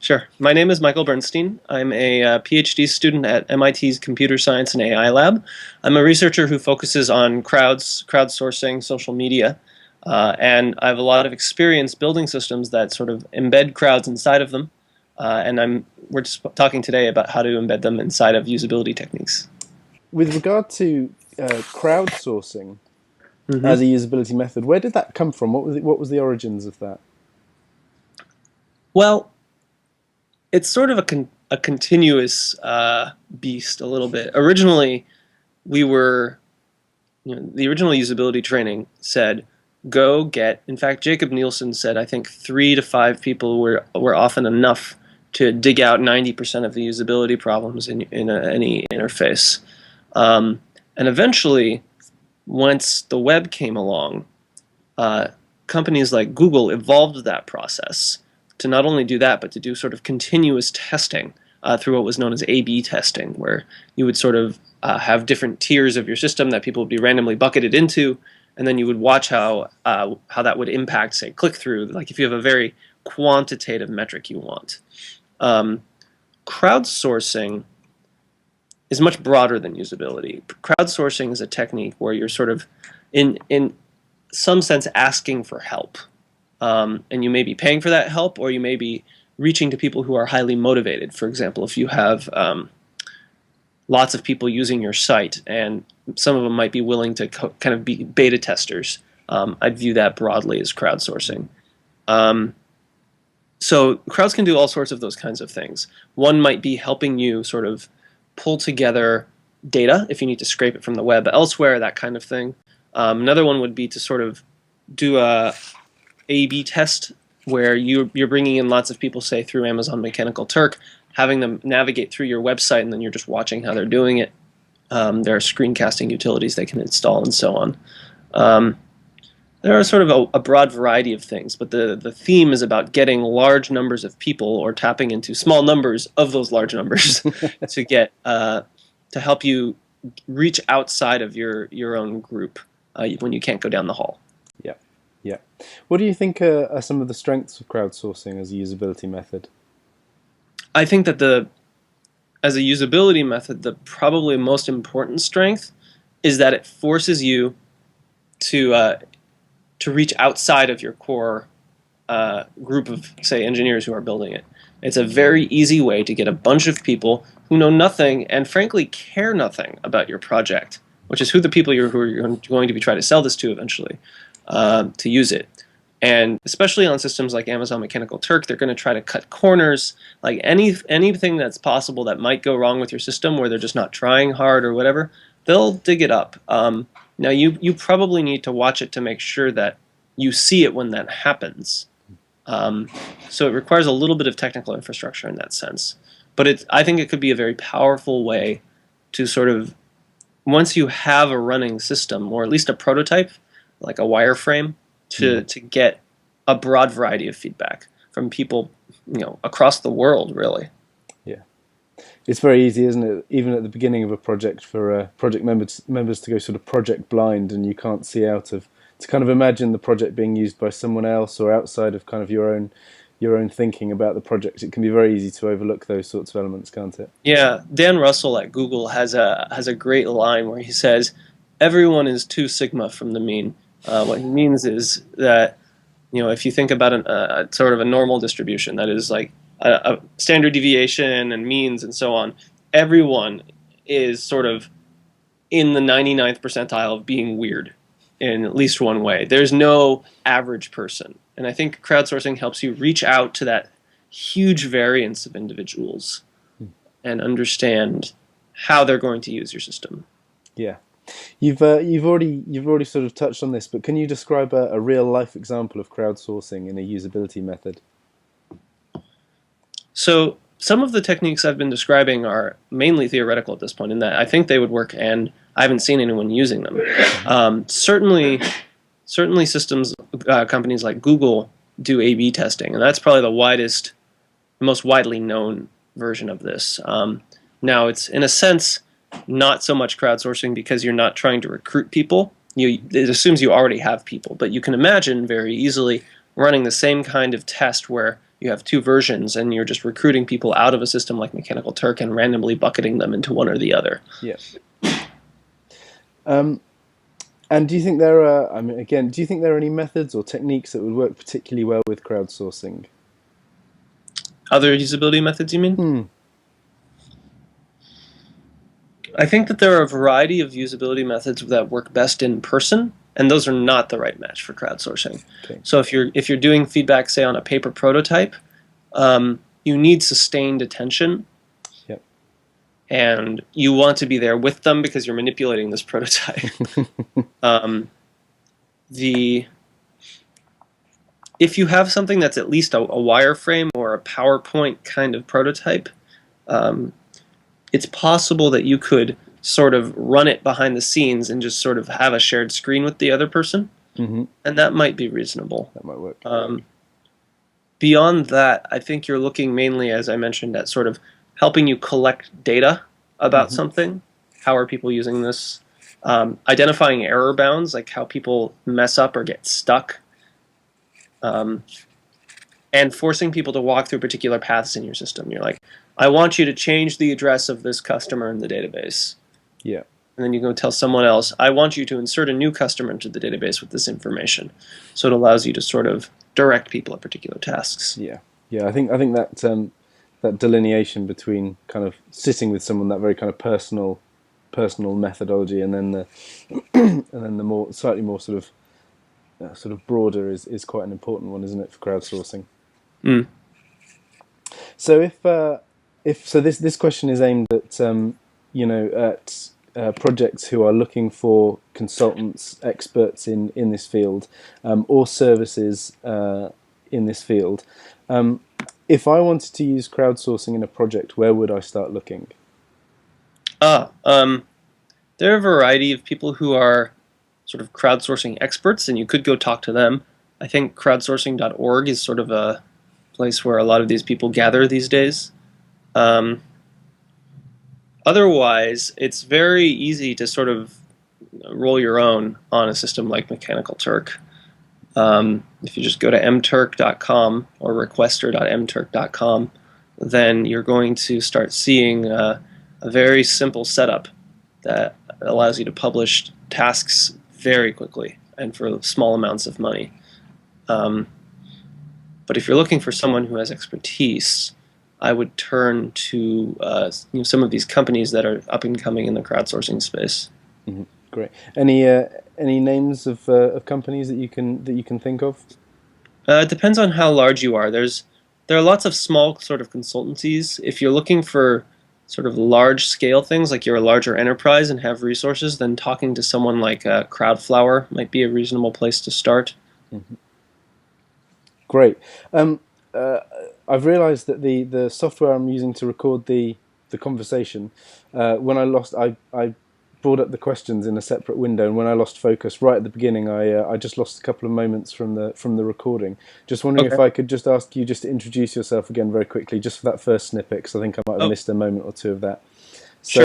Sure. My name is Michael Bernstein. I'm a PhD student at MIT's Computer Science and AI Lab. I'm a researcher who focuses on crowdsourcing, social media, and I have a lot of experience building systems that sort of embed crowds inside of them. We're just talking today about how to embed them inside of usability techniques. With regard to crowdsourcing Mm-hmm. as a usability method, where did that come from? What was the origins of that? Well, it's sort of a continuous beast a little bit. Originally, we were, the original usability training said, go get, in fact, Jacob Nielsen said, I think 3 to 5 people were often enough to dig out 90% of the usability problems in any interface. And eventually, once the web came along, companies like Google evolved that process to not only do that, but to do sort of continuous testing through what was known as A/B testing, where you would sort of have different tiers of your system that people would be randomly bucketed into, and then you would watch how that would impact, say, click-through, like if you have a very quantitative metric you want. Crowdsourcing is much broader than usability. Crowdsourcing is a technique where you're sort of, in some sense, asking for help. And you may be paying for that help, or you may be reaching to people who are highly motivated. For example, if you have lots of people using your site, and some of them might be willing to kind of be beta testers, I'd view that broadly as crowdsourcing. So crowds can do all sorts of those kinds of things. One might be helping you sort of pull together data if you need to scrape it from the web elsewhere, that kind of thing. Another one would be to sort of do a A/B test where you're bringing in lots of people, say, through Amazon Mechanical Turk, having them navigate through your website, and then you're just watching how they're doing it. There are screencasting utilities they can install and so on. There are sort of a broad variety of things, but the theme is about getting large numbers of people or tapping into small numbers of those large numbers to get to help you reach outside of your own group when you can't go down the hall. Yeah, yeah. What do you think are some of the strengths of crowdsourcing as a usability method? I think that as a usability method, the probably most important strength is that it forces you to reach outside of your core group of, say, engineers who are building it. It's a very easy way to get a bunch of people who know nothing and frankly care nothing about your project, which is who the people who are going to be trying to sell this to eventually, to use it. And especially on systems like Amazon Mechanical Turk, they're going to try to cut corners, like anything that's possible that might go wrong with your system where they're just not trying hard or whatever, they'll dig it up. Now, you probably need to watch it to make sure that you see it when that happens. So it requires a little bit of technical infrastructure in that sense. But I think it could be a very powerful way to sort of, once you have a running system, or at least a prototype, like a wireframe, to get a broad variety of feedback from people, across the world, really. Yeah. It's very easy, isn't it, even at the beginning of a project, for project members to go sort of project blind, and you can't see to kind of imagine the project being used by someone else or outside of kind of your own thinking about the project. It can be very easy to overlook those sorts of elements, can't it? Yeah, Dan Russell at Google has a great line where he says, "Everyone is 2 sigma from the mean." What he means is that, if you think about sort of a normal distribution, that is like a standard deviation and means and so on, everyone is sort of in the 99th percentile of being weird in at least one way. There's no average person. And I think crowdsourcing helps you reach out to that huge variance of individuals and understand how they're going to use your system. Yeah. You've already sort of touched on this, but can you describe a real life example of crowdsourcing in a usability method? So some of the techniques I've been describing are mainly theoretical at this point, in that I think they would work, and I haven't seen anyone using them. Certainly systems companies like Google do A/B testing, and that's probably the most widely known version of this. Now, it's in a sense not so much crowdsourcing because you're not trying to recruit people. It assumes you already have people, but you can imagine very easily running the same kind of test where you have two versions, and you're just recruiting people out of a system like Mechanical Turk and randomly bucketing them into one or the other. Yeah. And do you think there are, I mean, again, do you think there are any methods or techniques that would work particularly well with crowdsourcing? Other usability methods, you mean? Hmm. I think that there are a variety of usability methods that work best in person, and those are not the right match for crowdsourcing. Okay. So if you're doing feedback, say on a paper prototype, you need sustained attention, Yep. and you want to be there with them because you're manipulating this prototype. If you have something that's at least a wireframe or a PowerPoint kind of prototype, it's possible that you could sort of run it behind the scenes and just sort of have a shared screen with the other person, Mm-hmm. and that might be reasonable. That might work. Beyond that, I think you're looking mainly, as I mentioned, at sort of helping you collect data about Mm-hmm. something. How are people using this? Identifying error bounds, like how people mess up or get stuck. And forcing people to walk through particular paths in your system. You're like, I want you to change the address of this customer in the database. Yeah. And then you go tell someone else, I want you to insert a new customer into the database with this information. So it allows you to sort of direct people at particular tasks. Yeah. Yeah. I think that that delineation between kind of sitting with someone, that very kind of personal methodology, and then the more slightly more sort of broader is quite an important one, isn't it, for crowdsourcing? Mm. So if so, this question is aimed at at projects who are looking for consultants, experts in this field, or services in this field. If I wanted to use crowdsourcing in a project, where would I start looking? There are a variety of people who are sort of crowdsourcing experts, and you could go talk to them. I think crowdsourcing.org is sort of a place where a lot of these people gather these days. Otherwise, it's very easy to sort of roll your own on a system like Mechanical Turk. If you just go to mturk.com or requester.mturk.com, then you're going to start seeing a very simple setup that allows you to publish tasks very quickly and for small amounts of money. But if you're looking for someone who has expertise, I would turn to some of these companies that are up and coming in the crowdsourcing space. Mm-hmm. Great. Any names of companies that you can think of? It depends on how large you are. There are lots of small sort of consultancies. If you're looking for sort of large scale things, like you're a larger enterprise and have resources, then talking to someone like Crowdflower might be a reasonable place to start. Mm-hmm. Great. I've realised that the software I'm using to record the conversation, when I brought up the questions in a separate window, and when I lost focus right at the beginning, I just lost a couple of moments from the recording. Just wondering if I could just ask you just to introduce yourself again very quickly, just for that first snippet, because I think I might have missed a moment or two of that.